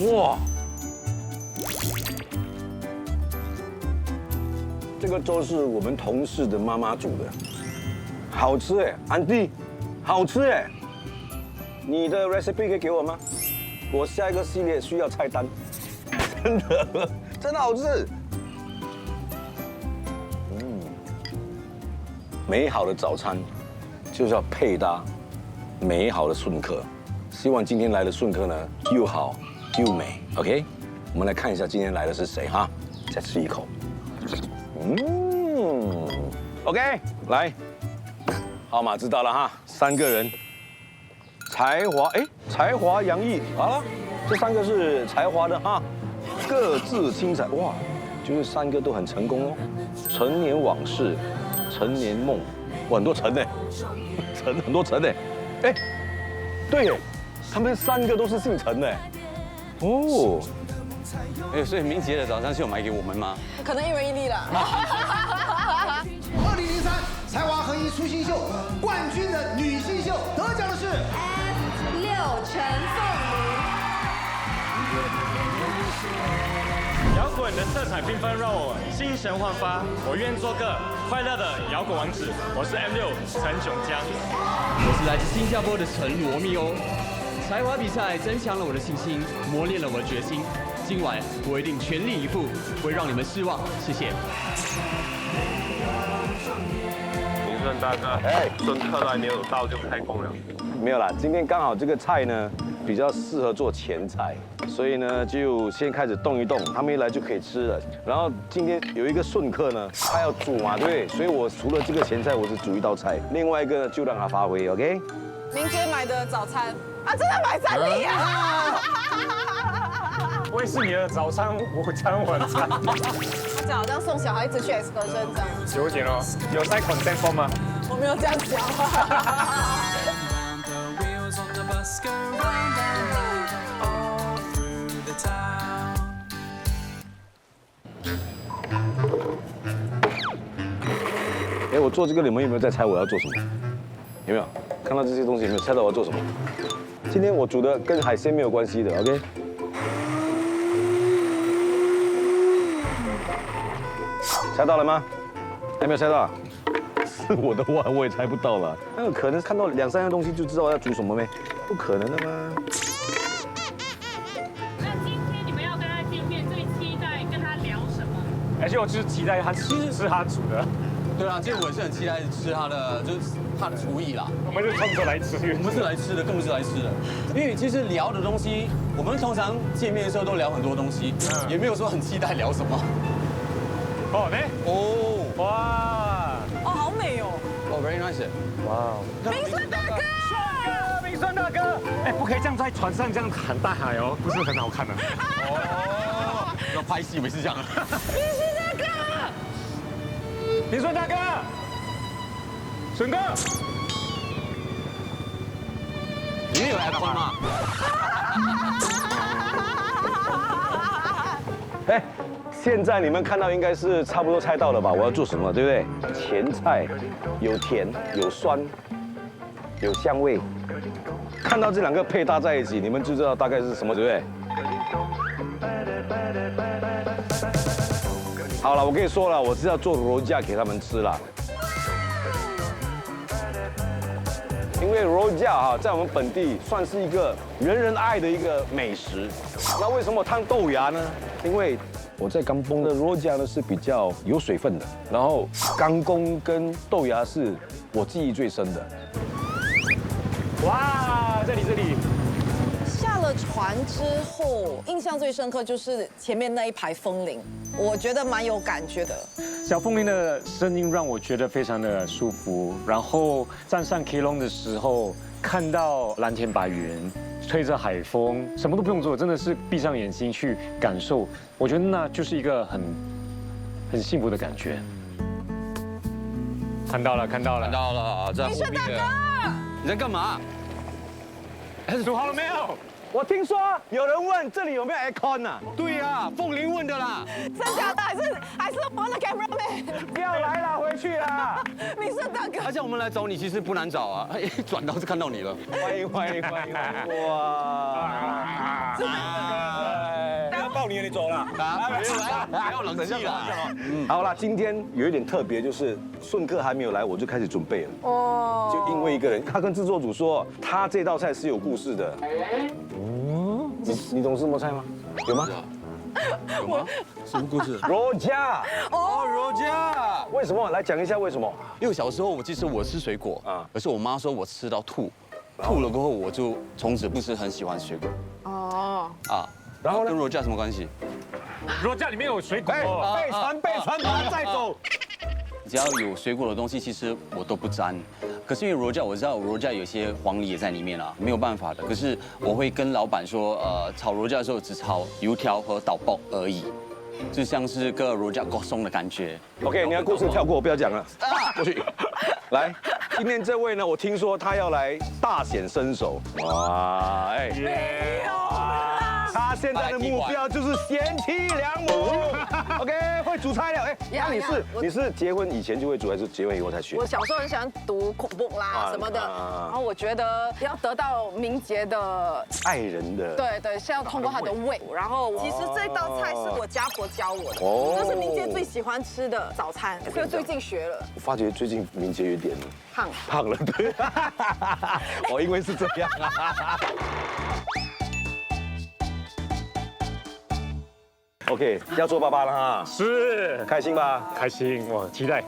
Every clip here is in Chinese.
哇，这个粥是我们同事的妈妈煮的，好吃哎，安迪，好吃哎。你的 recipe 可以给我吗？我下一个系列需要菜单，真的好吃。美好的早餐就是要配搭美好的顺客。希望今天来的顺客呢又好又美。OK， 我们来看一下今天来的是谁哈。再吃一口。OK， 来，号码知道了哈，3个人，才华洋溢，好了，这3个是才华的哈，各自精彩哇，就是3个都很成功哦。陈年往事。陈年梦，哇，很多陈呢，很多陈呢，哎，对耶，他们3个都是姓陈的，哦，哎，所以明杰的早餐是有买给我们吗？可能1人1粒了。2003才华横溢出新秀冠军的女性秀得奖的是 F6陈凤摇滚的色彩缤纷，让我精神焕发。我愿做个快乐的摇滚王子。我是 M6陈炯江，我是来自新加坡的陈罗密欧。才华比赛增强了我的信心，磨练了我的决心。今晚我一定全力以赴，不会让你们失望。谢谢。明顺大哥，哎，孙客都还没有到就开工了。没有啦，今天刚好这个菜呢比较适合做前菜，所以呢就先开始动一动，他们一来就可以吃了。然后今天有一个顺客呢，他要煮嘛，对不对？所以我除了这个前菜，我是煮一道菜，另外一个呢就让他发挥 ，OK？ 明杰买的早餐啊，真的买3粒啊！我也是你的早餐、午餐、晚餐。他讲好像送小孩子去 excursion 这样，有点哦，有在 consent form 吗？我没有这样讲。哎，我做这个，你们有没有在猜我要做什么？有没有看到这些东西？有没有猜到我要做什么？今天我煮的跟海鲜没有关系的 ，OK？ 猜到了吗？还没有猜到啊？是我的话，我也猜不到了。那有可能看到2、3样东西就知道我要煮什么没？不可能的吗？那今天你们要跟他见面，最期待跟他聊什么？而且我就是期待他吃他煮的。对啊，其实我是很期待吃他的，就是他的厨艺啦。我们是冲着来吃，我们是来吃的，更不是来吃的。因为其实聊的东西，我们通常见面的时候都聊很多东西，也没有说很期待聊什么。哦，呢？哦，哇！哦，好美哦！哦 ，very nice。哇！明顺大哥，明顺大哥，哎，不可以这样在船上这样喊大海哦，不是很好看的。哦，要拍戏也是这样。明顺大哥，顺哥，里面有 aircon 吗？哎，现在你们看到应该是差不多猜到了吧？我要做什么，对不对？前菜有甜有酸有香味，看到这2个配搭在一起，你们就知道大概是什么，对不对？好了，我跟你说了，我是要做肉酱给他们吃了。因为肉酱哈，在我们本地算是一个人人爱的一个美食。那为什么烫豆芽呢？因为我在刚崩的肉酱呢是比较有水分的，然后刚公跟豆芽是我记忆最深的。哇，这里。下了船之后，印象最深刻就是前面那一排风铃，我觉得蛮有感觉的。小风铃的声音让我觉得非常的舒服，然后站上 Keelung 的时候，看到蓝天白云，吹着海风，什么都不用做，真的是闭上眼睛去感受，我觉得那就是一个很幸福的感觉。看到了，看到了，在后面的。你在干嘛？煮好了没有？我听说有人问这里有没有 aircon 呢？对呀，凤玲问的啦。真假的还是我的 cameraman？不要来了，回去啦。明顺大哥。而且我们来找你其实不难找啊，一转到就看到你了。欢迎欢迎欢迎！哇！要抱你了，你走了。还有冷气啦。好啦，今天有一点特别，就是顺客还没有来，我就开始准备了。哦。就因为一个人，他跟制作组说，他这道菜是有故事的。哦。你懂什么菜吗？有吗？有吗？什么故事？罗家。哦，罗家。为什么？来讲一下为什么？因为小时候我其实我吃水果啊，可是我妈说我吃到吐，吐了过后我就从此不是很喜欢水果。哦。啊。然后呢？跟罗家什么关系？罗家里面有水果。备船，把它带走。只要有水果的东西，其实我都不沾。可是因为罗家，我知道罗家有些黄梨也在里面啊，没有办法的。可是我会跟老板说，炒罗家的时候只炒油条和倒爆而已，就像是个罗家锅松的感觉。OK， 你的故事跳过，不要讲了。过去。来，今天这位呢，我听说他要来大显身手。哇，哎。没有。他现在的目标就是贤妻良母。OK， 会煮菜了。哎，那你是结婚以前就会煮，还是结婚以后才学？我小时候很喜欢读恐怖啦什么的，然后我觉得要得到明杰的爱人的，对，是要通过他的胃。然后其实这道菜是我家婆教我的，这是明杰最喜欢吃的早餐，所以最近学了。我发觉最近明杰有点胖了，对。我因为是这样。OK， 要做爸爸了哈，是开心吧？开心，我期待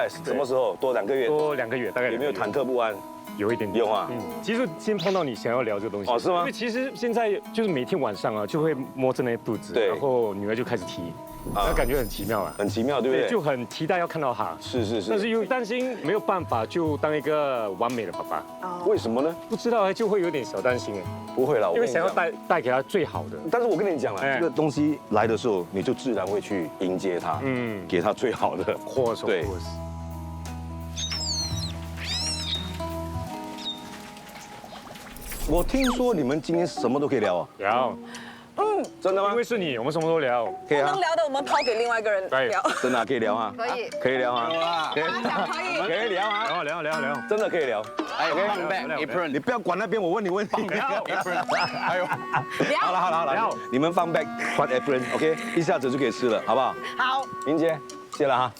什么时候？多2个月？多2个月，大概有没有忐忑不安？有一点点。有啊，其实先碰到你，想要聊这个东西。哦，是吗？因为其实现在就是每天晚上啊，就会摸着那些肚子，然后女儿就开始提，那感觉很奇妙啊，很奇妙，对不对？就很期待要看到她。是。但是又担心没有办法就当一个完美的爸爸。为什么呢？不知道，就会有点小担心哎。不会啦，因为想要带给他最好的。但是我跟你讲了，这个东西来的时候，你就自然会去迎接他，给他最好的。对。我听说你们今天什么都可以聊啊？聊。真的吗？因为是你，我们什么都聊。可以啊。能聊的我们抛给另外一个人聊。真的可以聊啊？可以聊啊？可以聊啊？聊。真的可以聊。哎，放 back apron，你不要管那边，我问你问题。还有，好了，你们放 back 换 apron，OK， 一下子就可以吃了，好不好？好。明杰，谢了哈。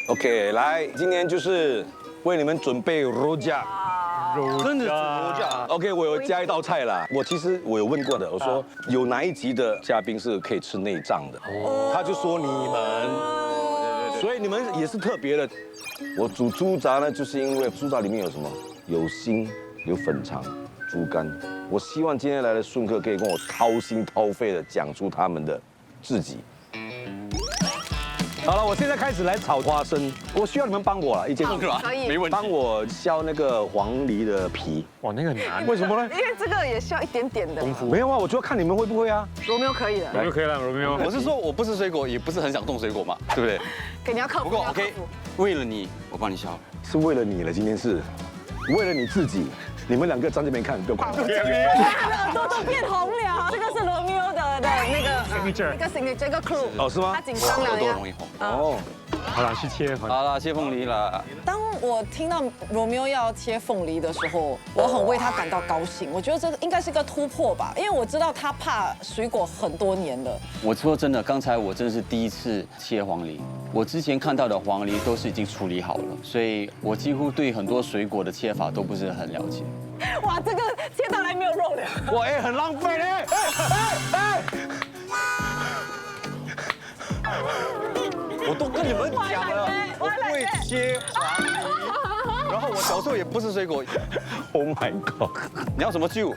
OK， 来，今天就是为你们准备肉夹，真的是肉夹。OK， 我有加一道菜啦。其实我有问过的，我说有哪一集的嘉宾是可以吃内脏的，他就说你们，所以你们也是特别的。我煮猪杂呢，就是因为猪杂里面有什么？有心，有粉肠、猪肝。我希望今天来的顺客可以跟我掏心掏肺的讲出他们的自己。好了，我现在开始来炒花生，我需要你们帮我了，一件可以，没问题。帮我削那个黄梨的皮。哇，那个很难。为什么呢？因为这个也需要一点点的功夫。没有啊，我就要看你们会不会啊。罗密欧可以的，罗密欧可以了，罗密欧。我是说我不吃水果，也不是很想动水果嘛，对不对？给你要克服。不过 OK， 为了你，我帮你削。是为了你了，今天是为了你自己。你们2个站这边看，不要管。耳朵都变红了。这个是罗密欧的那个 signature， 这个 clue。哦，是吗？他紧张了呀。耳朵容易红。哦。好了，去切。好了，切凤梨了。当我听到罗密欧要切凤梨的时候，我很为他感到高兴。我觉得这应该是个突破吧，因为我知道他怕水果很多年了。我说真的，刚才我真的是第一次切黄梨，我之前看到的黄梨都是已经处理好了，所以我几乎对很多水果的切法都不是很了解。哇，这个切到来没有肉了。哇，哎，很浪费嘞。我都跟你们讲了，我不会切黄梨，然后我小时候也不吃水果。Oh my god！ 你要什么救？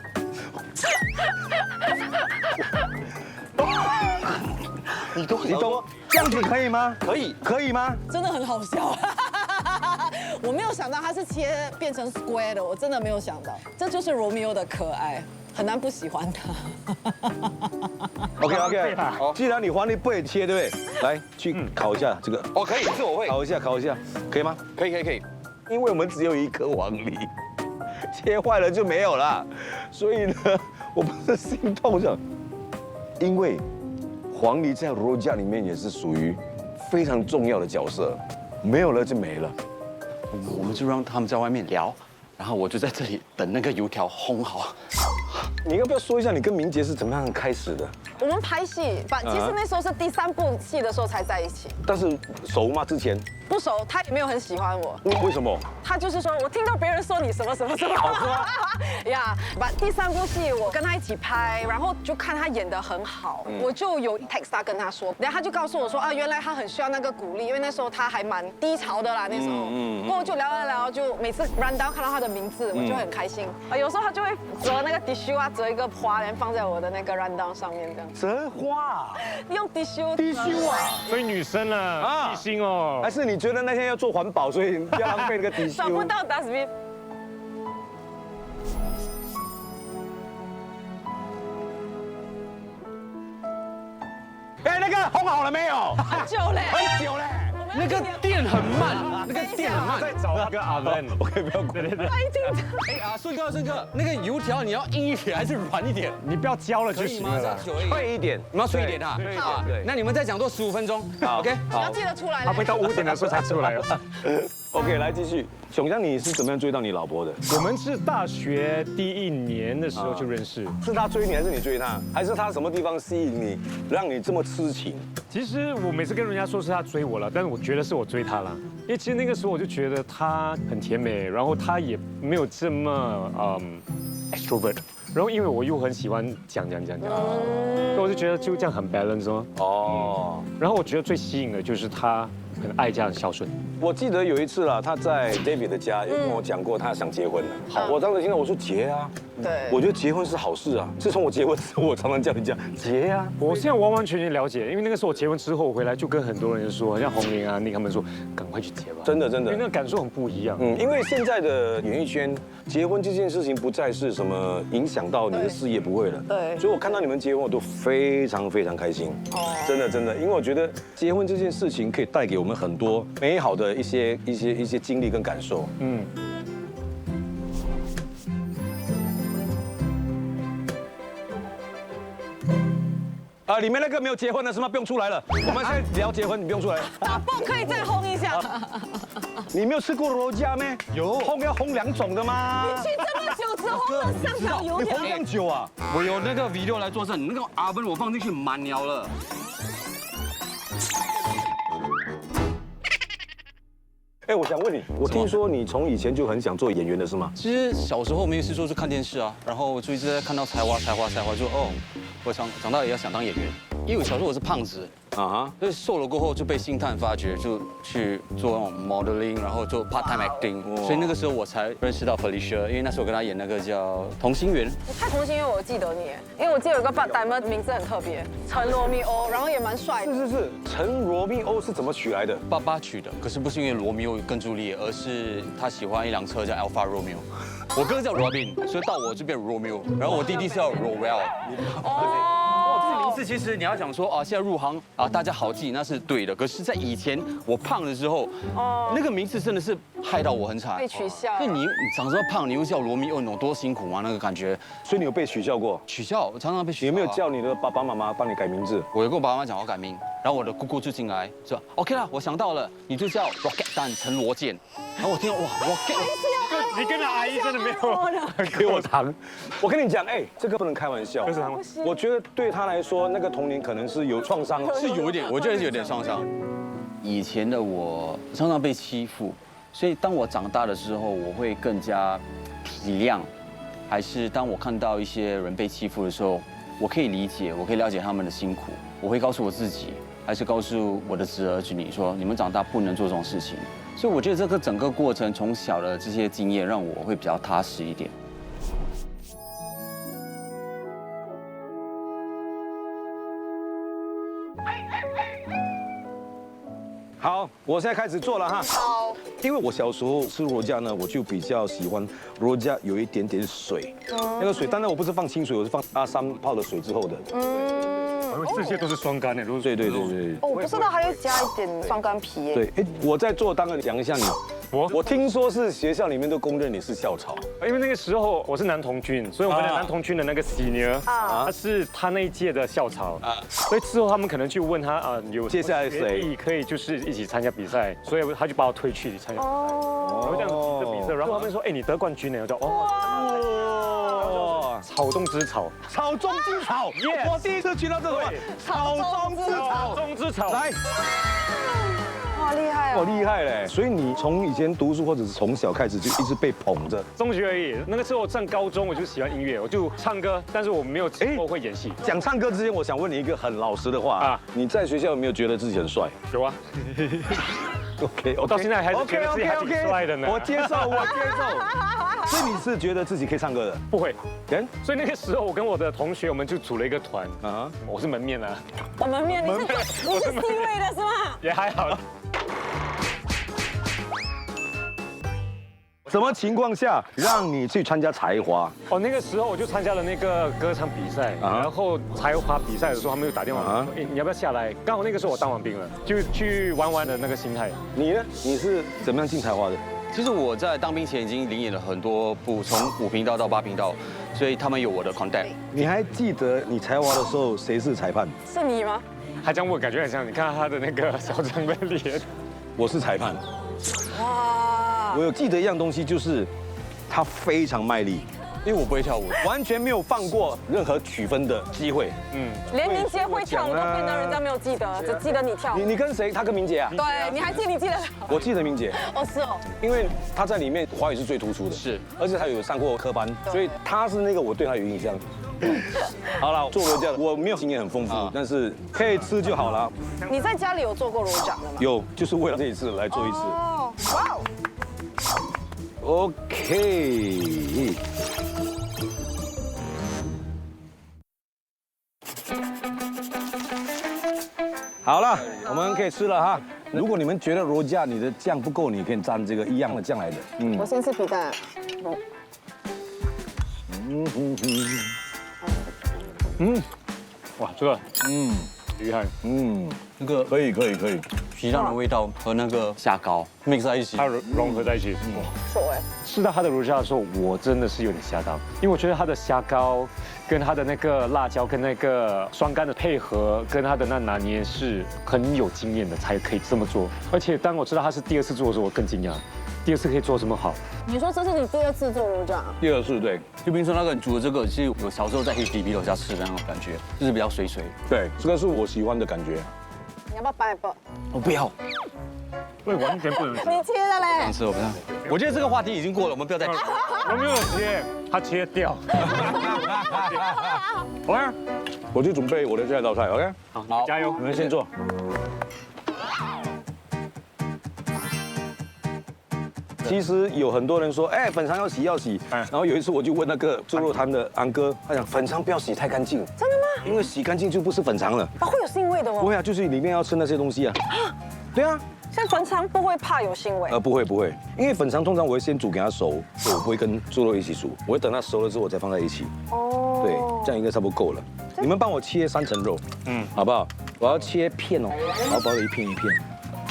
你懂这样子可以吗？可以吗？真的很好笑。我没有想到它是变成 square 的，我真的没有想到，这就是罗密欧的可爱，很难不喜欢他。OK， 好，既然你黄梨不会切，对不对？来，去烤一下这个。哦，可以，这我会。烤一下，可以吗？可以。因为我们只有1颗黄梨，切坏了就没有了。所以呢，我不是心痛的，因为黄梨在罗家里面也是属于非常重要的角色，没有了就没了。我们就让他们在外面聊，然后我就在这里等那个油条烘好。你要不要说一下你跟明杰是怎么样开始的？我们拍戏，其实那时候是第3部戏的时候才在一起，但是熟吗？之前不熟，他也没有很喜欢我。为什么？他就是说我听到别人说你什么什么什么，好说呀。把第3部戏我跟他一起拍，然后就看他演得很好，我就有 text 他跟他说，然后他就告诉我说啊，原来他很需要那个鼓励，因为那时候他还蛮低潮的啦，那时候。过后就聊聊聊，就每次 run down 看到他的名字，我就很开心。有时候他就会折那个 tissue 啊，折一个花，然后放在我的那个 run down 上面这样。折花，用 tissue。所以女生啊，细心哦。还是你觉得那天要做环保，所以不要浪费那个底找不到 dustbin。哎，那个烘好了没有？很久嘞，很久嘞。那个电很慢，那个电很慢。再找那个阿文，OK， 不要管。哎啊，顺哥，那个油条你要硬一点还是软一点？你不要焦了就行了。脆一点，你们要脆一点啊。好对那你们再讲多15分钟。OK。你要记得出来。他会到5点的时候才出来哦。OK， 来继续。熊江，你是怎么样追到你老婆的？我们是大学第1年的时候就认识。是他追你，还是你追他？还是他什么地方吸引你，让你这么痴情？其实我每次跟人家说是他追我了，但是我觉得是我追他了，因为其实那个时候我就觉得他很甜美，然后他也没有这么extrovert， 然后因为我又很喜欢讲，所以我就觉得就这样很 balance 哦。哦，然后我觉得最吸引的就是他很爱家，很孝顺。我记得有一次啦，他在 David 的家有跟我讲过，他想结婚了。好，我当时听到我说结啊，对，我觉得结婚是好事啊。自从我结婚之后，我常常叫人家结啊。我现在完完全全了解，因为那个时候我结婚之后回来就跟很多人说，像红玲啊、那他们说，赶快去结吧。真的，因为那个感受很不一样。因为现在的演艺圈，结婚这件事情不再是什么影响到你的事业，不会了。对，所以我看到你们结婚，我都非常非常开心。哦，真的，因为我觉得结婚这件事情可以带给我们很多美好的一些经历跟感受。里面那个没有结婚的是吗？不用出来了。我们现在聊结婚，你不用出来。打蹦可以再烘一下。你没有吃过罗家咩？有，烘要烘2种的吗？你去这么久只烘了3条油条。你烘这样久啊？我有那个 video 来作证，那个oven我放进去满了了。哎，我想问你，我听说你从以前就很想做演员的是吗？其实小时候没事做就看电视啊，然后就一直在看到才华，就我长大也要想当演员。因为小时候我是胖子，所以瘦了过后就被星探发掘，就去做那种 modeling， 然后做 part time acting，所以那个时候我才认识到 Felicia， 因为那时候我跟她演那个叫《同心圆》。你拍《同心圆》我记得你，因为我记得有个 part time 名字很特别，陈罗密欧，然后也蛮帅的。是，陈罗密欧是怎么取来的？爸爸取的，可是不是因为罗密欧跟朱丽叶，而是他喜欢一辆车叫 Alfa Romeo， 我哥叫 Robin， 所以到我就变 Romeo， 然后我弟弟是叫 Roel。名字其实你要讲说啊，现在入行啊，大家好记那是对的。可是，在以前我胖的时候，那个名字真的是害到我很惨，被取笑。就你长这么胖，你又叫罗密欧，你有多辛苦吗？那个感觉。所以你有被取笑过？取笑，我常常被取笑。有没有叫你的爸爸妈妈帮你改名字？我有跟我爸爸妈妈讲我改名，然后我的姑姑就进来说 OK 啦，我想到了，你就叫 Rocket 蛋陈罗健。然后我听到哇 Rocket， 你跟他阿姨真的没有给我糖。我跟你讲，这个不能开玩笑。我觉得对他来说，那个童年可能是有创伤，是有一点，我觉得是有点创伤。以前的我常常被欺负，所以当我长大的时候，我会更加体谅。还是当我看到一些人被欺负的时候，我可以理解，我可以了解他们的辛苦，我会告诉我自己，还是告诉我的侄儿侄女说，你们长大不能做这种事情。所以我觉得这个整个过程，从小的这些经验，让我会比较踏实一点。好，我现在开始做了哈。好。因为我小时候吃罗家呢，我就比较喜欢罗家有一点点水，那个水，当然我不是放清水，我是放阿三泡了水之后的。这些都是双干的，对。哦，我不知道还要加一点双干皮耶。对，我在做，当然讲一下你我听说是学校里面都公认你是校草。因为那个时候我是男童军，所以我们的男童军的那个senior他是他那一届的校草所以之后他们可能去问他有接下来谁可以就是一起参加比赛，所以他就把我推去参加比赛，然后这样子的比赛，然后他们说你得冠军呢，我就草中之草，草中之草，我第一次听到这个话，草中之草，草中之草，来。哇，厉害哇，哦！厉害嘞！所以你从以前读书或者是从小开始就一直被捧着。中学而已。那个时候我上高中，我就喜欢音乐，我就唱歌，但是我没有我会演戏。讲唱歌之前，我想问你一个很老实的话你在学校有没有觉得自己很帅？有啊。OK， 我到现在还是觉得自己还挺帅的呢。我接受。所以你是觉得自己可以唱歌的？不会。所以那个时候我跟我的同学，我们就组了一个团我是门面啊。门面，你是 C 位的是吗？也还好。什么情况下让你去参加才华？那个时候我就参加了那个歌唱比赛，然后才华比赛的时候，他们又打电话说，你要不要下来？刚好那个时候我当完兵了，就去玩玩的那个心态。你呢？你是怎么样进才华的？其实我在当兵前已经领演了很多部，从5频道到8频道，所以他们有我的 contact。你还记得你才华的时候谁是裁判？是你吗？他这样问，感觉很像，你看他的那个小张的脸。我是裁判。哇！我有记得一样东西，就是他非常卖力，因为我不会跳舞，完全没有放过任何取分的机会。连明杰会跳舞都变得人家没有记得，只记得你跳舞。你跟谁？他跟明杰啊？对，你还记得？我记得明杰。是哦。因为他在里面华语是最突出的，是，而且他有上过科班，所以他是那个我对他有印象。好了，做柔酱我没有经验很丰富，但是可以吃就好了。你在家里有做过柔酱的吗？有，就是为了这一次来做一次。哇哦。OK。好了，我们可以吃了哈。如果你们觉得柔酱你的酱不够，你可以蘸这个一样的酱来的。我先吃皮蛋。哇，这个厉害。那个可以。皮蛋的味道和那个虾膏 mix 在一起，它融合在一起。吃到它的乳虾的时候，我真的是有点吓到，因为我觉得它的虾膏跟它的那个辣椒跟那个酸干的配合，跟它的那拿捏是很有经验的才可以这么做。而且当我知道他是第2次做的时候，我更惊讶，第2次可以做这么好。你说这是你第2次做柔酱？第2次对。就比如说那个煮的这个，其实我小时候在 HDB 楼下吃的那种感觉，就是比较水。对，这个是我喜欢的感觉。你要不要掰一掰？我不要。我完全不能吃。你切的嘞？想吃我不要。我觉得这个话题已经过了，我们不要再。我没有切，他切掉。OK， 我就准备我的下一道菜。OK， 好，加油，你们先做。其实有很多人说，粉肠要洗。然后有一次我就问那个猪肉摊的安哥，他讲粉肠不要洗太干净。真的吗？因为洗干净就不是粉肠了。会有腥味的哦。不会啊，就是里面要吃那些东西啊。对啊。像粉肠不会怕有腥味？不会，因为粉肠通常我会先煮给它熟，所以我不会跟猪肉一起煮，我会等它熟了之后我再放在一起。对，这样应该差不多够了。你们帮我切3层肉，好不好？我要切片哦，薄薄的一片。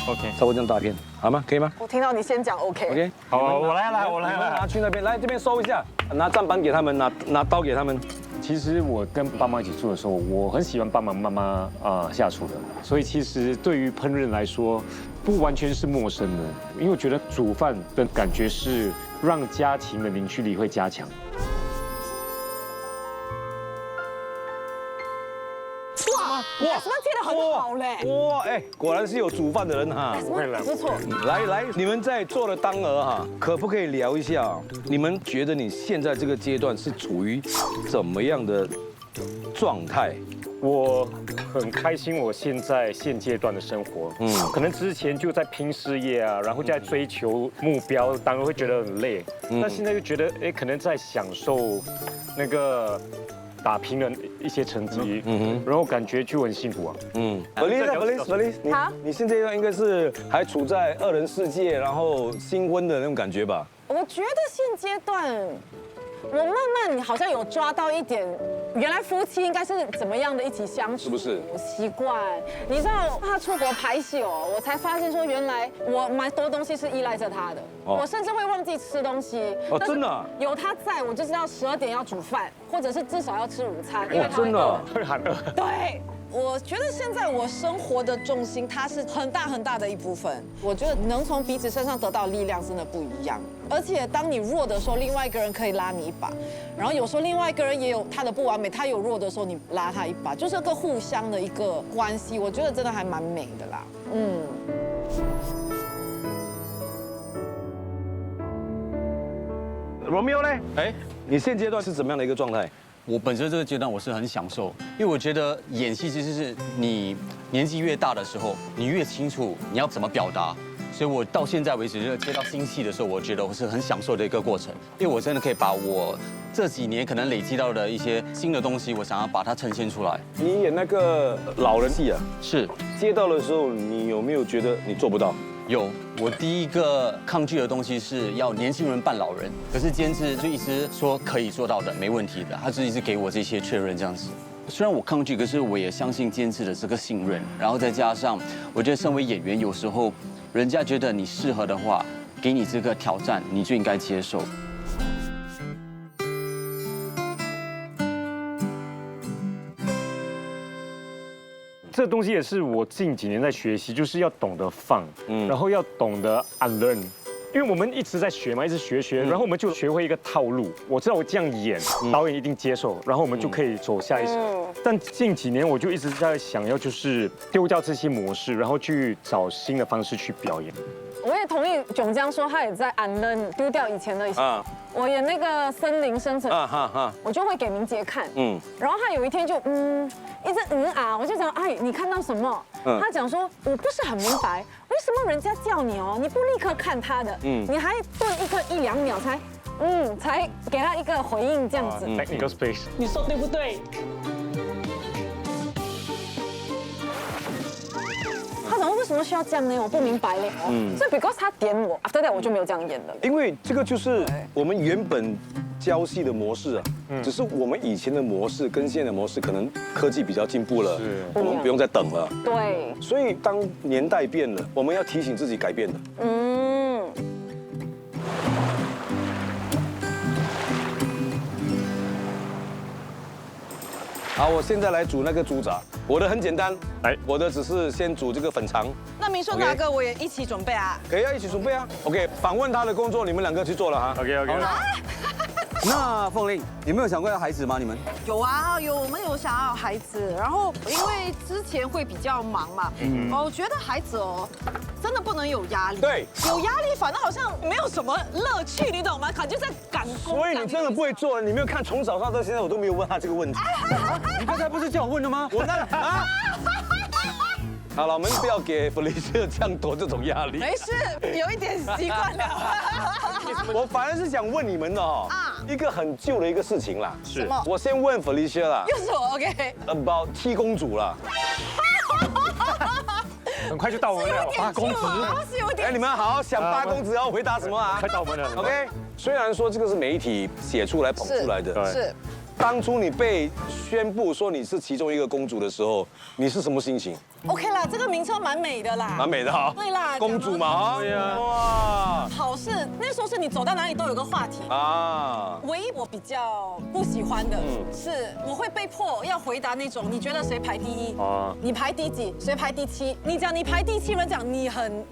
OK， 差不多这样大片，好吗？可以吗？我听到你先讲 OK。好，我来，拿去那边，来这边收一下，拿砧板给他们，拿刀给他们。其实我跟爸妈一起住的时候，我很喜欢帮忙妈妈下厨的，所以其实对于烹饪来说，不完全是陌生的，因为我觉得煮饭的感觉是让家庭的凝聚力会加强。哇，什么切得很好嘞！哇，果然是有煮饭的人哈。不错。来，你们在做的当儿哈，可不可以聊一下？你们觉得你现在这个阶段是处于怎么样的状态？我很开心，我现阶段的生活，可能之前就在拼事业啊，然后在追求目标，当然会觉得很累，但现在就觉得，可能在享受那个打拼的一些成绩，然后感觉就很幸福啊。Feliz，你现在应该是还处在2人世界，然后新婚的那种感觉吧？我觉得现阶段，我慢慢好像有抓到一点，原来夫妻应该是怎么样的一起相处，是不是习惯？你知道他出国拍戏哦，我才发现说原来我蛮多东西是依赖着他的，我甚至会忘记吃东西。哦，真的啊？有他在，我就知道12点要煮饭，或者是至少要吃午餐。因为他真的啊？会喊饿。对。我觉得现在我生活的重心，它是很大很大的一部分。我觉得能从彼此身上得到力量，真的不一样。而且当你弱的时候，另外一个人可以拉你一把；然后有时候另外一个人也有他的不完美，他有弱的时候，你拉他一把，就是个互相的一个关系。我觉得真的还蛮美的啦。Romeo 呢？哎，你现阶段是怎么样的一个状态？我本身这个阶段我是很享受，因为我觉得演戏其实是你年纪越大的时候，你越清楚你要怎么表达。所以我到现在为止，接到新戏的时候，我觉得我是很享受的一个过程，因为我真的可以把我这几年可能累积到的一些新的东西，我想要把它呈现出来。你演那个老人戏啊，是接到的时候，你有没有觉得你做不到？有，我第一个抗拒的东西是要年轻人扮老人，可是监制就一直说可以做到的，没问题的，他就一直给我这些确认这样子。虽然我抗拒，可是我也相信监制的这个信任，然后再加上我觉得身为演员，有时候人家觉得你适合的话，给你这个挑战，你就应该接受。这东西也是我近几年在学习，就是要懂得放，然后要懂得 unlearn， 因为我们一直在学嘛，一直学，然后我们就学会一个套路。我知道我这样演，导演一定接受，然后我们就可以走下一层。但近几年我就一直在想要就是丢掉这些模式，然后去找新的方式去表演。我也同意囧江说，他也在 unlearn 丢掉以前的。我演那个森林生存，我就会给明杰看，然后他有一天就一直我就讲哎，你看到什么？他讲说我不是很明白，为什么人家叫你哦，你不立刻看他的，你还顿1-2秒才给他一个回应这样子。Technical space， 你说对不对？他讲为什么需要这样呢？我不明白嘞。所以 because 他点我 ，after that 我就没有这样演了。因为这个就是我们原本教戏的模式啊，只是我们以前的模式跟现在的模式可能科技比较进步了，我们不用再等了。对。所以当年代变了，我们要提醒自己改变的。好，我现在来煮那个猪杂。我的很简单，我的只是先煮这个粉肠。那明顺大哥，我也一起准备啊。可以啊，一起准备啊。OK， 访问他的工作，你们2个去做了哈。OK。那凤玲，有没有想过要孩子吗？你们有啊，我们有想要孩子，然后因为之前会比较忙嘛，我觉得孩子真的不能有压力。对，有压力反正好像没有什么乐趣，你懂吗？感觉在赶工。所以你真的不会做，你没有看从早上到现在我都没有问他这个问题。你刚才不是叫我问的吗？我那好了，我们不要给Felicia这样多这种压力。没事，有一点习惯了。我反而是想问你们的一个很旧的一个事情啦。是。我先问Felicia啦。又是我 ，OK。About 七公主啦。很快就到我们了，8公子。是有点。你们好好想8公子要回答什么啊？快到我们了。OK。虽然说这个是媒体写出来捧出来的，是。当初你被宣布说你是其中一个公主的时候，你是什么心情 ？OK 啦，这个名称蛮美的啦。蛮美的哈。对啦，公主嘛，对呀。哇。好事，那时候是你走到哪里都有个话题啊。唯一我比较不喜欢的是，我会被迫要回答那种你觉得谁排第1？你排第几？谁排第7？你讲你排第7，人讲你很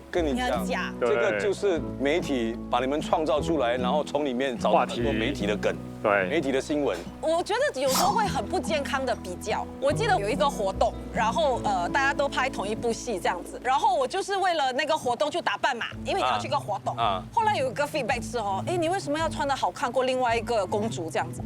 假。这个就是媒体把你们创造出来，然后从里面找到很多媒体的梗。对，媒体的新闻，我觉得有时候会很不健康的比较。我记得有一个活动，然后大家都拍同一部戏这样子，然后我就是为了那个活动去打扮嘛，因为你要去个活动。后来有一个 feedback 是你为什么要穿得好看过另外一个公主这样子？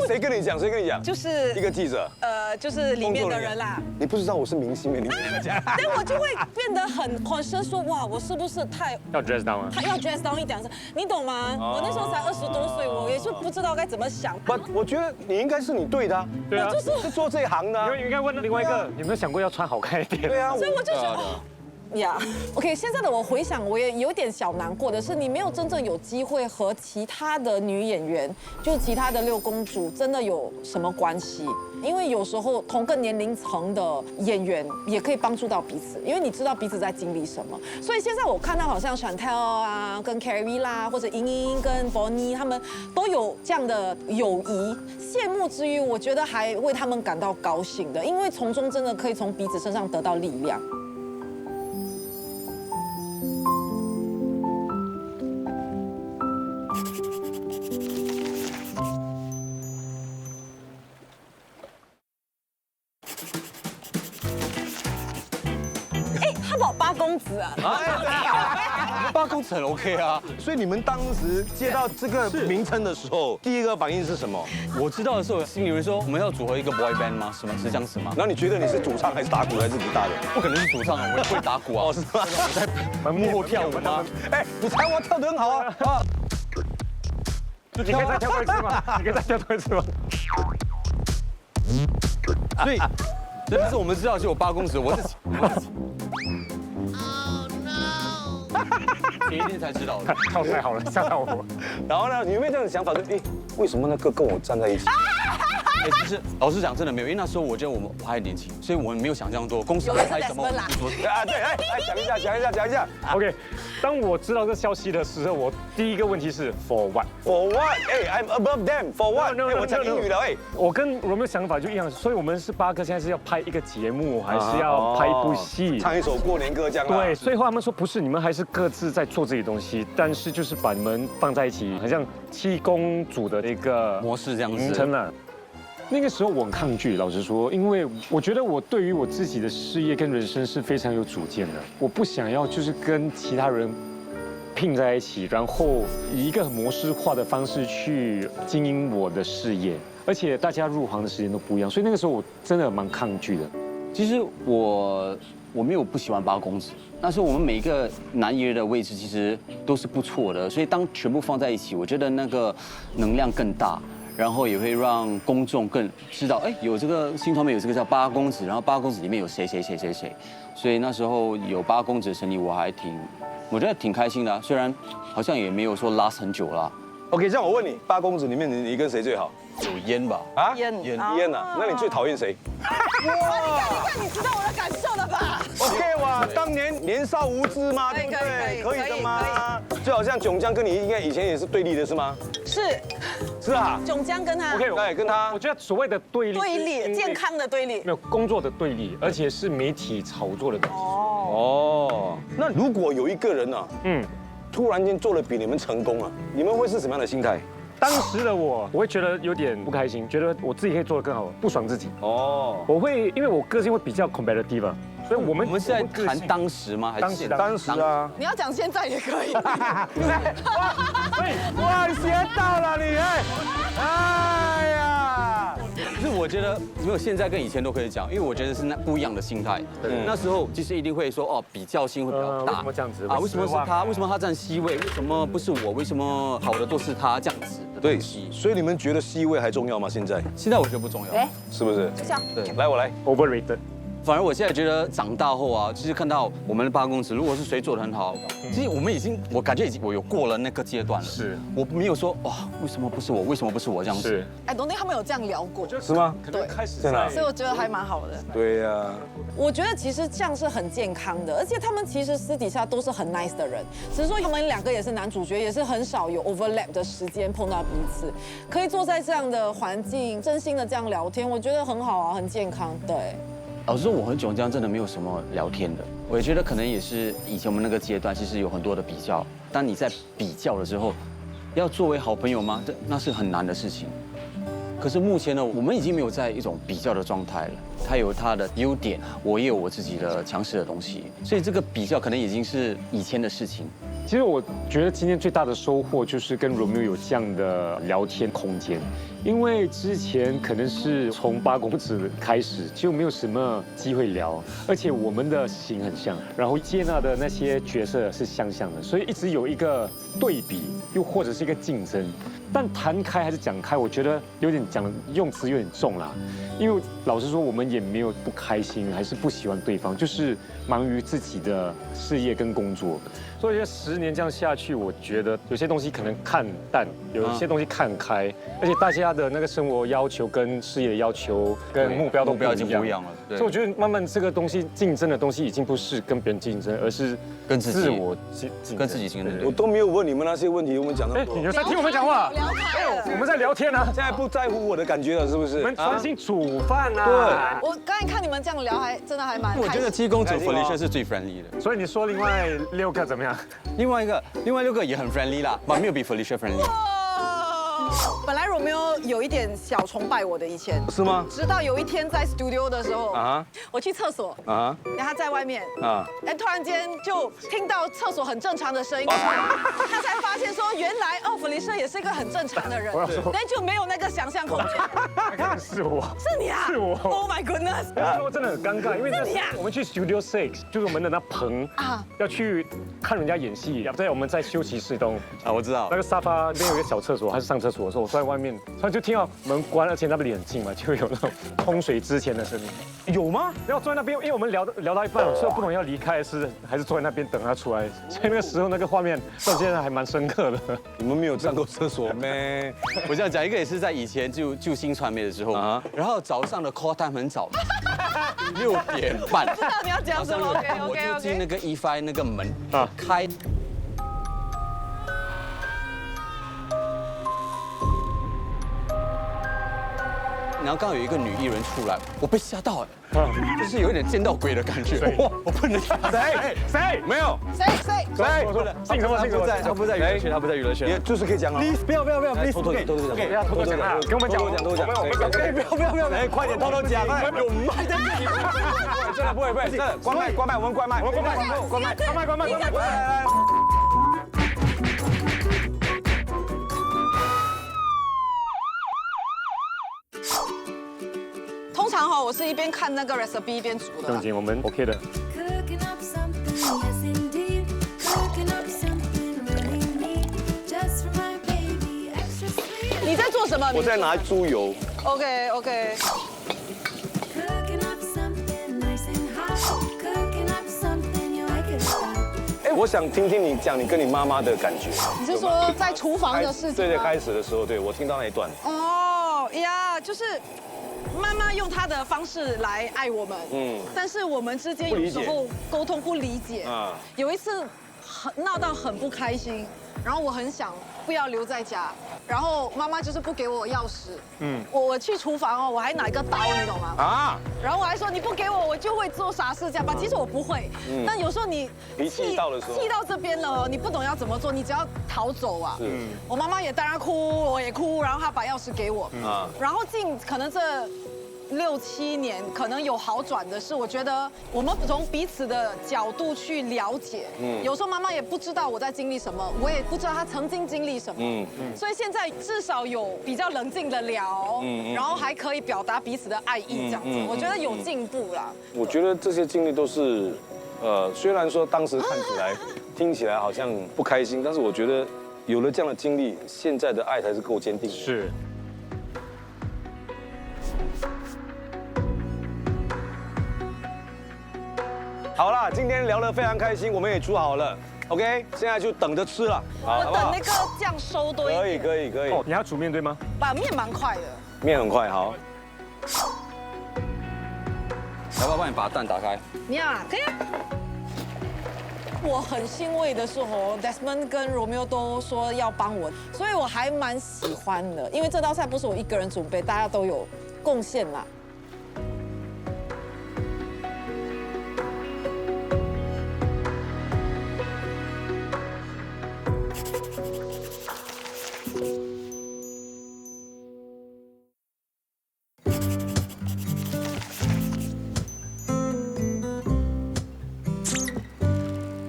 谁跟你讲？谁跟你讲？就是一个记者。就是里面的人啦。你不知道我是明星的，你跟他讲。但我就会变得很concern说，哇，我是不是太要 dress down 啊？他要 dress down 一点，你懂吗？我那时候才20多岁，我也是不知道该怎么想。不，我觉得你应该是你对的。对啊，是做这一行的。你应该问另外一个，有没有想过要穿好看一点？对啊，所以我就觉得， OK， 现在的我回想，我也有点小难过的是，你没有真正有机会和其他的女演员，就其他的6公主，真的有什么关系？因为有时候同个年龄层的演员也可以帮助到彼此，因为你知道彼此在经历什么。所以现在我看到好像 Chantel 啊，跟 Carrie 啦，或者莹莹跟 Bonnie 他们都有这样的友谊，羡慕之余，我觉得还为他们感到高兴的，因为从中真的可以从彼此身上得到力量。8公子啊8公子很 OK 啊。所以你们当时接到这个名称的时候，第一个反应是什么？我知道的时候，心里会说我们要组合一个 boy band 吗？什么是这样子吗？然后你觉得你是主唱还是打鼓还是吉他的？不可能是主唱啊，我也不会打鼓啊。哦，是吗？我在幕后跳舞吗？哎，你才华跳得很好啊！啊，你可以再跳多一次吗？你可以再跳多一次吗？所以，这不是我们知道，就有8公子，我是。前一天才知道的，跳太好了，吓到我。然后呢，你有没有这样的想法？就为什么那个跟我站在一起？其实老实讲，真的没有，因为那时候我觉得我还年轻，所以我们没有想象多公司拍什么。啊，对，来讲一下。OK， 当我知道这消息的时候，我第一个问题是 For what？ For what？ 哎 ，I'm above them. For what？ 我讲英语了哎。我跟Romeo想法就一样，所以我们是8个，现在是要拍一个节目，还是要拍一部戏，唱一首过年歌这样。对，所以他们说不是，你们还是各自在做自己的东西，但是就是把你们放在一起，好像7公主的一个模式这样子名称了。那个时候我很抗拒，老实说，因为我觉得我对于我自己的事业跟人生是非常有主见的，我不想要就是跟其他人拼在一起，然后以一个很模式化的方式去经营我的事业，而且大家入行的时间都不一样，所以那个时候我真的蛮抗拒的。其实我没有不喜欢8公子，但是我们每一个男艺人的位置其实都是不错的，所以当全部放在一起，我觉得那个能量更大。然后也会让公众更知道，哎，有这个新团队有这个叫8公子，然后8公子里面有谁，所以那时候有8公子的成立，我觉得挺开心的，虽然好像也没有说 last 很久了。OK， 这样我问你，8公子里面你跟谁最好？有烟吧？啊，烟啊，那你最讨厌谁？哇，你知道我的感受了吧 ？OK 哇，当年年少无知嘛，对不对？可以的吗？就好像炯江跟你应该以前也是对立的是吗？是啊。炯江跟他 OK， 对，跟他我觉得所谓的对立，健康的对立，没有工作的对立，而且是媒体炒作的东西。哦，那如果有一个人呢，突然间做了比你们成功了，你们会是什么样的心态？当时的我会觉得有点不开心，觉得我自己可以做得更好，不爽自己。哦，我会因为我个性会比较 competitive，所以我们是在谈当时吗？还是当时啊？你要讲现在也可以。哇，学到了你哎呀！可是我觉得没有现在跟以前都可以讲，因为我觉得是那不一样的心态。那时候其实一定会说哦，比较心会比较大。为什么这样子啊？为什么是他？为什么他占C位？为什么不是我？为什么好的都是他这样子的东西？所以你们觉得 C 位还重要吗？现在我觉得不重要，是不是？就这样。对，来，我来。 overrated。反而我现在觉得长大后啊，其实看到我们的8公子，如果是谁做得很好，其实我感觉我有过了那个阶段了。是，我没有说哇，为什么不是我？为什么不是我这样子？是。哎，董他们有这样聊过，是吗？对，开始在哪？所以我觉得还蛮好的。对呀。我觉得其实这样是很健康的，而且他们其实私底下都是很 nice 的人，只是说他们2个也是男主角，也是很少有 overlap 的时间碰到彼此，可以坐在这样的环境，真心的这样聊天，我觉得很好啊，很健康。对。老实说，我和炯江真的没有什么聊天的。我也觉得可能也是以前我们那个阶段，其实有很多的比较。当你在比较的时候，要作为好朋友吗？那是很难的事情。可是目前呢，我们已经没有在一种比较的状态了。他有他的优点，我也有我自己的强势的东西，所以这个比较可能已经是以前的事情。其实我觉得今天最大的收获就是跟 Romeo 有这样的聊天空间，因为之前可能是从8公子开始就没有什么机会聊，而且我们的型很像，然后接纳的那些角色是相像的，所以一直有一个对比，又或者是一个竞争。但谈开还是讲开，我觉得有点讲用词有点重啦。因为老实说，我们也没有不开心，还是不喜欢对方，就是忙于自己的事业跟工作。所以10年这样下去，我觉得有些东西可能看淡，有一些东西看开，而且大家的那个生活要求跟事业的要求跟目标都目标已经不一样了。所以我觉得慢慢这个东西竞争的东西已经不是跟别人竞争，而是跟自己自我竞争，跟自己竞争。我都没有问你们那些问题，我们讲那么多。你们在听我们讲话？聊开了。我们在聊天啊，现在不在乎我的感觉了，是不是？我们专心煮饭啊。我刚才看你们这样聊，真的还蛮开心。我觉得7公主 Felicia 是最 friendly 的，所以你说另外6个怎么样？另外6个也很 friendly 啦，没有比 Felicia friendly。本来Romeo有一点小崇拜我的以前，是吗？直到有一天在 studio 的时候，我去厕所，然后他在外面，突然间就听到厕所很正常的声音，他才发现说原来Felicia也是一个很正常的人，但就没有那个想象空间。是我，是你啊？是我。Oh my goodness！那时候真的很尴尬，因为我们去 Studio 6，就是我们的那棚要去看人家演戏，我们在休息室中我知道那个沙发那边有一个小厕所，还是上厕所的时候，我坐在外面，突然就听到门关，而且那边离很近嘛，就有那种冲水之前的声音。有吗？然后坐在那边，因为我们聊到一半，所以我不懂要离开还是坐在那边等他出来，所以那个时候那个画面到现在还蛮深刻的。你们没有上过厕所咩？我这样讲，一个也是在以前就新传媒的时候然后早上的 call time 很早，6点半。知道你要讲什么 ？OK。我就进那个 E5 那个门开。然后刚好有一个女艺人出来，我被吓到就是有一点见到鬼的感觉。我不能谁没有谁姓什么？他不在娱乐圈，他不在娱乐圈。你就是可以讲啊。不要偷偷讲，不要偷偷讲啊！跟我们讲，偷偷讲。不要！哎，快点偷偷讲！有麦在这里。真的不会，关麦，我们关麦。来。通常我是一边看那个 recipe 一边煮的。正经，我们 OK 的。你在做什么？我在拿猪油。OK。哎，我想听听你讲你跟你妈妈的感觉。你是说在厨房的事情吗？对，开始的时候，对我听到那一段。就是妈妈用她的方式来爱我们，但是我们之间有时候沟通不理解。有一次闹到很不开心，然后我很想不要留在家，然后妈妈就是不给我钥匙。我去厨房我还拿一个刀，你懂吗？然后我还说你不给我，我就会做傻事这样吧。其实我不会，但有时候你气到的时候，气到这边了，你不懂要怎么做，你只要逃走啊。我妈妈也当然哭，我也哭，然后她把钥匙给我。然后可能这6、7年可能有好转的是，我觉得我们从彼此的角度去了解。有时候妈妈也不知道我在经历什么，我也不知道她曾经经历什么。所以现在至少有比较冷静的聊，然后还可以表达彼此的爱意，这样子，我觉得有进步啦。我觉得这些经历都是，虽然说当时看起来、听起来好像不开心，但是我觉得有了这样的经历，现在的爱才是够坚定的。是。好啦，今天聊得非常开心，我们也煮好了 ，OK， 现在就等着吃了，我等那个酱收多一点。可以。你要煮面对吗？把面蛮快的。面很快，好。要不要帮你把蛋打开？你啊，可以啊。我很欣慰的是Desmond 跟 Romeo 都说要帮我，所以我还蛮喜欢的，因为这道菜不是我一个人准备，大家都有贡献啦。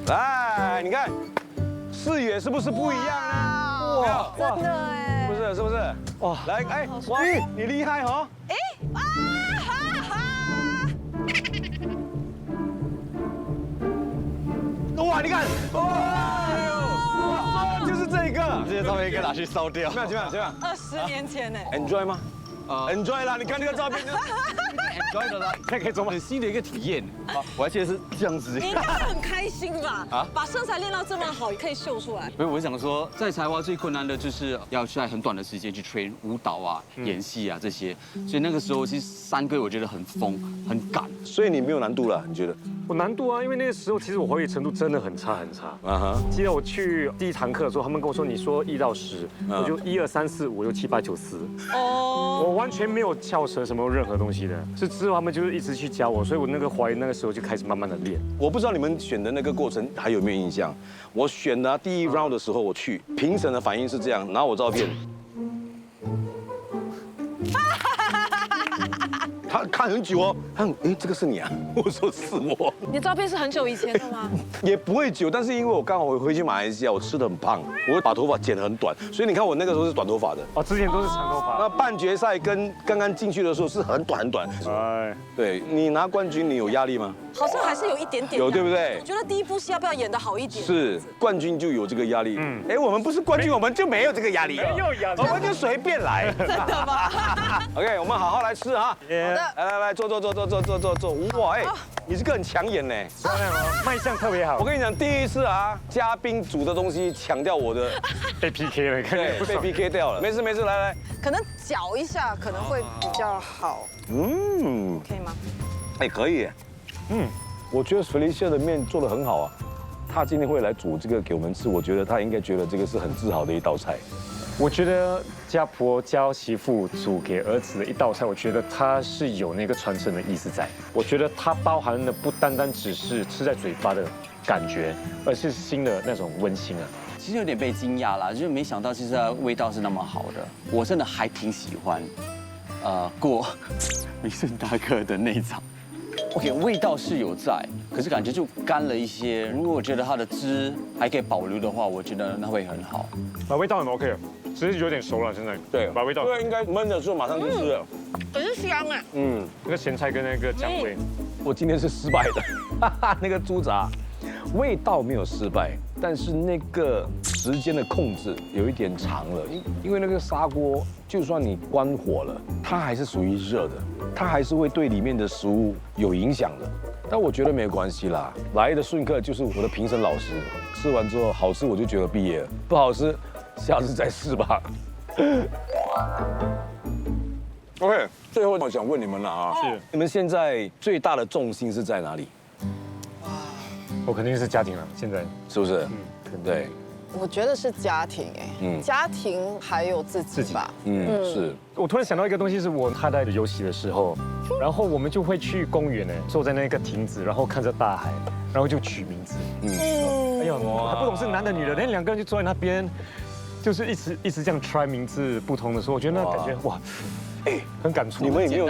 来，你看视野是不是不一样呢？哇，真的哎，是不是？哇，来，哎，王玉，你厉害哦！哎，哇，你看，哇，就是这个，照片应该拿去烧掉。怎么样20年前呢。 ？Enjoy 吗？Enjoy 啦！你看这个照片。 enjoy 的啦，可以走吗？很新的一个体验。我还记得是这样子。你应该很开心吧？啊把身材练到这么好，可以秀出来。所以我想说，在才华最困难的就是要在很短的时间去 train 舞蹈啊、演戏啊这些。所以那个时候其实3个月我觉得很疯、很赶。所以你没有难度了，你觉得？我难度啊，因为那个时候其实我华语程度真的很差很差。啊哈。记得我去第1堂课的时候，他们跟我说，你说1到10，我就1、2、3、4、5、6、7、8、9、10。哦。我完全没有翘舌什么任何东西的，是之后他们就是一直去教我，所以我那个华语那个时候就开始慢慢的练。我不知道你们选的那个过程还有没有印象？我选的第1 round 的时候，我去评审的反应是这样，拿我照片。他看很久哦，这个是你啊？我说是我，你的照片是很久以前的吗？也不会久，但是因为我刚好回去马来西亚，我吃的很胖，我会把头发剪得很短，所以你看我那个时候是短头发的。哦，之前都是长头发。那半决赛跟刚刚进去的时候是很短很短。哎，对你拿冠军，你有压力吗？好像还是有一点点。有对不对我觉得第1部戏要不要演得好一点？是冠军就有这个压力。哎，我们不是冠军，我们就没有这个压力。没有压力我们就随便来。真的吗？ OK， 我们好好来吃哈。来，坐。哇，哎，你这个很抢眼呢，漂亮哦，卖相特别好。我跟你讲，第1次啊，嘉宾煮的东西抢掉我的，被 PK 了，看对，被 PK 掉了。没事，来。可能搅一下可能会比较好，可以吗？哎，可以。我觉得Felicia的面做得很好啊，她今天会来煮这个给我们吃，我觉得她应该觉得这个是很自豪的一道菜。我觉得家婆教媳妇煮给儿子的一道菜，我觉得它是有那个传承的意思在。我觉得它包含的不单单只是吃在嘴巴的感觉，而是新的那种温馨啊。其实有点被惊讶啦，就是没想到其实它味道是那么好的，我真的还挺喜欢。过明顺大哥的那一场。OK， 味道是有在，可是感觉就干了一些。如果我觉得它的汁还可以保留的话，我觉得那会很好。味道很 OK， 只是有点熟了现在。对，把味道。对，应该焖的时候马上就吃了。可是香哎。那个咸菜跟那个姜味。我今天是失败的，那个猪杂味道没有失败，但是那个时间的控制有一点长了，因为那个砂锅，就算你关火了，它还是属于热的，它还是会对里面的食物有影响的。但我觉得没关系啦，来的顺客就是我的评审老师，吃完之后好吃我就觉得毕业了，不好吃下次再试吧。OK， 最后我想问你们了啊，是你们现在最大的重心是在哪里？我肯定是家庭了，现在是不是？对，我觉得是家庭哎，家庭还有自己吧。是。我突然想到一个东西，是我太太的游戏的时候，然后我们就会去公园坐在那个亭子，然后看着大海，然后就取名字。哎呦，还不懂是男的女的，那2个人就坐在那边，就是一直这样 try 名字不同的时候，我觉得那感觉哇，很感触。你们有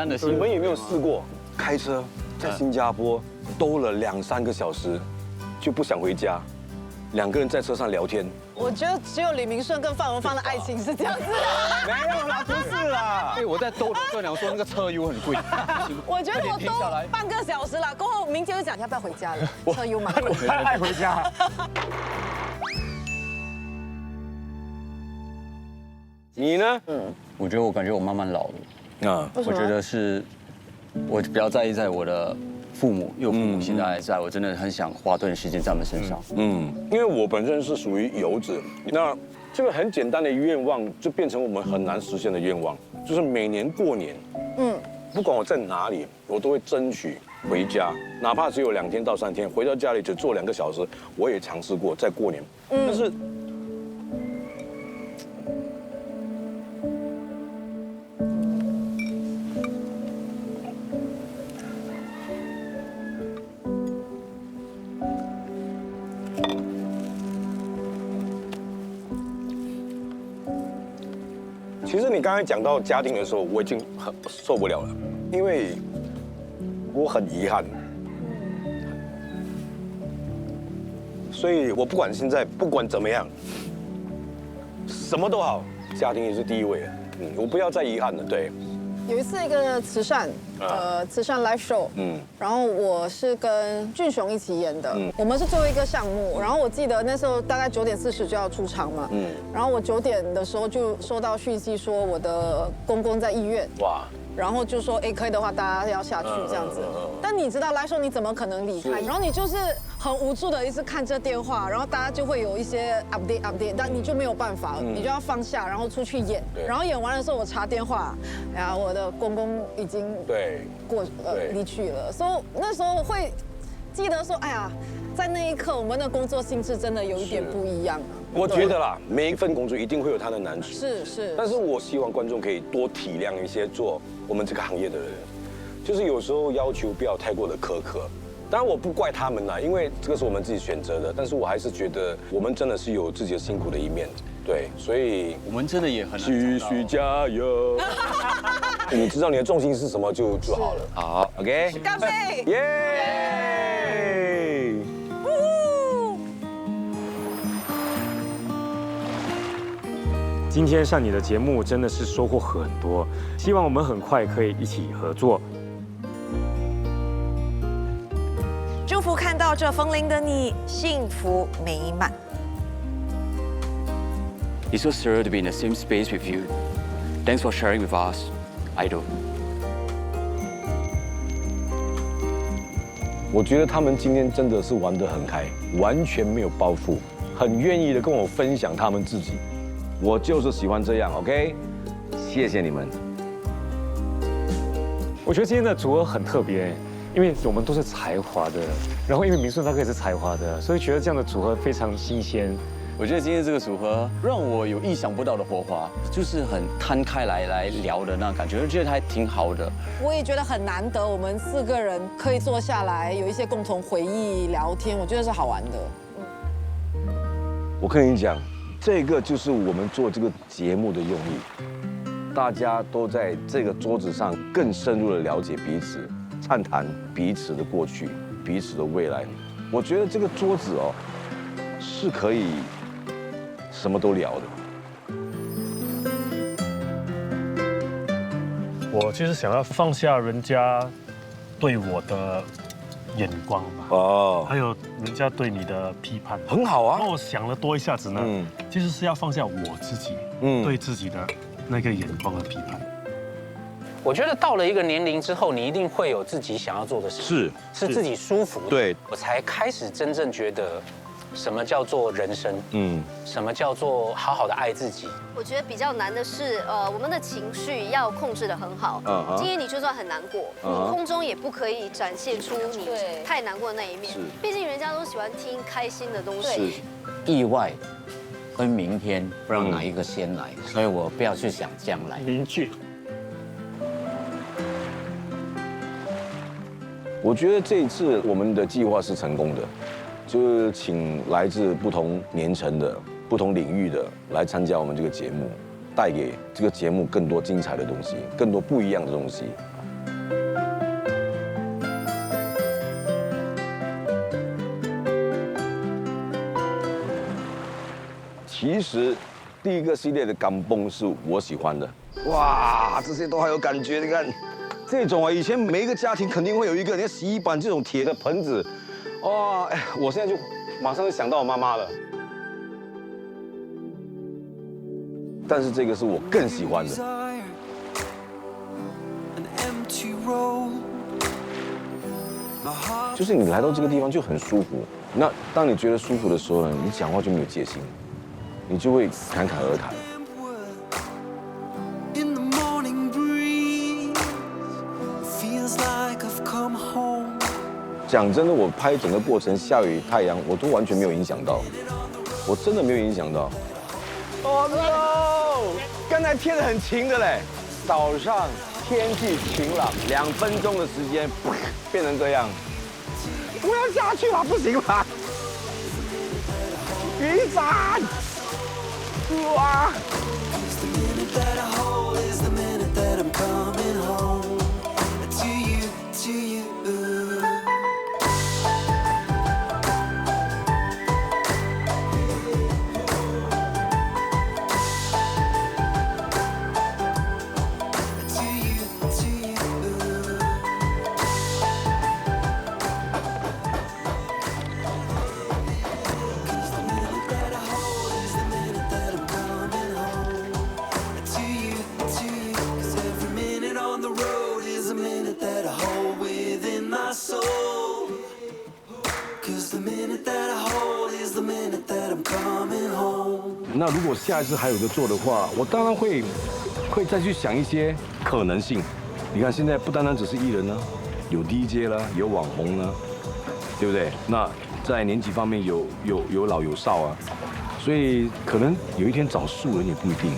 没有试过开车在新加坡兜了2、3个小时，就不想回家，2个人在车上聊天？我觉得只有李明顺跟范文芳的爱情是这样子的。没有啦，不是啦。对，我在兜的时候说那个车油很贵。我觉得我都半个小时了，过后明天就讲要不要回家了，车油蛮贵。太爱回家。你呢？我觉得我感觉我慢慢老了。我觉得是，我比较在意在我的父母，因为我父母现在还在，我真的很想花段时间在他们身上。因为我本身是属于游子，那这个很简单的愿望就变成我们很难实现的愿望，就是每年过年，不管我在哪里，我都会争取回家，哪怕只有2天到3天，回到家里只坐2个小时，我也尝试过在过年，但是。其实你刚才讲到家庭的时候，我已经很受不了了，因为我很遗憾，所以我不管现在不管怎么样，什么都好，家庭也是第一位的。我不要再遗憾了，对。有一次一个慈善live show，然后我是跟俊雄一起演的，我们是最后一个项目，然后我记得那时候大概9点40就要出场嘛，然后我9点的时候就收到讯息说我的公公在医院，哇。然后就说，哎，可以的话，大家要下去这样子。但你知道来说，你怎么可能离开？然后你就是很无助的一直看着电话，然后大家就会有一些 update， 但你就没有办法，你就要放下，然后出去演。然后演完的时候，我查电话，哎呀，我的公公已经离去了，所以那时候会记得说，哎呀，在那一刻，我们的工作性质真的有一点不一样。我觉得啦，每一份工作一定会有它的难处，是。但是我希望观众可以多体谅一些做我们这个行业的人，就是有时候要求不要太过的苛刻。当然我不怪他们啦，因为这个是我们自己选择的，但是我还是觉得我们真的是有自己的辛苦的一面，对，所以我们真的也很继续加油。你知道你的重心是什么就好了。好 ，OK， 干杯！耶！今天上你的节目真的是收获很多，希望我们很快可以一起合作。祝福看到这风铃的你幸福美满。 It's so surreal to be in the same space with you. Thanks for sharing with us, Idol. 我觉得他们今天真的是玩得很开，完全没有包袱，很愿意的跟我分享他们自己。我就是喜欢这样 ，OK？ 谢谢你们。我觉得今天的组合很特别，因为我们都是才华的，然后因为明顺他也是才华的，所以觉得这样的组合非常新鲜。 我觉得今天这个组合让我有意想不到的火花，就是很摊开来聊的那感觉，我觉得还挺好的。我也觉得很难得，我们4个人可以坐下来有一些共同回忆、聊天，我觉得是好玩的。我跟你讲，这个就是我们做这个节目的用意，大家都在这个桌子上更深入的了解彼此，畅谈彼此的过去、彼此的未来。我觉得这个桌子哦，是可以。 什么都聊的。我其实想要放下人家对我的眼光吧，哦，还有人家对你的批判，很好啊。那我想了多一下子呢，其实是要放下我自己，对自己的那个眼光的批判。我觉得到了一个年龄之后，你一定会有自己想要做的事，是自己舒服的。对，我才开始真正觉得。 什么叫做人生？什么叫做好好的爱自己？我觉得比较难的是，我们的情绪要控制得很好。今天你就算很难过，你空中也不可以展现出你太难过的那一面。毕竟人家都喜欢听开心的东西。意外跟明天不知道哪一个先来，所以我不要去想将来。明确。我觉得这一次我们的计划是成功的。 就是请来自不同年层的、不同领域的来参加我们这个节目，带给这个节目更多精彩的东西，更多不一样的东西。其实第一个系列的钢蹦是我喜欢的，哇，这些都还有感觉。你看，这种啊，以前每一个家庭肯定会有一个，你看洗衣板这种铁的盆子。 哇，哎，我现在就马上就想到我妈妈了。但是这个是我更喜欢的。就是你来到这个地方就很舒服。那当你觉得舒服的时候呢，你讲话就没有戒心，你就会侃侃而谈。讲真的，我拍整个过程下雨太阳，我都完全没有影响到，我真的没有影响到。哦 no！ 刚才天很晴的嘞，早上天气晴朗，2分钟的时间，变成这样。我要下去了，不行了！雨伞，哇！ 我那如果下一次还有得做的话，我当然会再去想一些可能性。你看现在不单单只是艺人呢，有 DJ 啦，有网红呢，对不对？那在年纪方面有老有少啊，所以可能有一天找素人也不一定。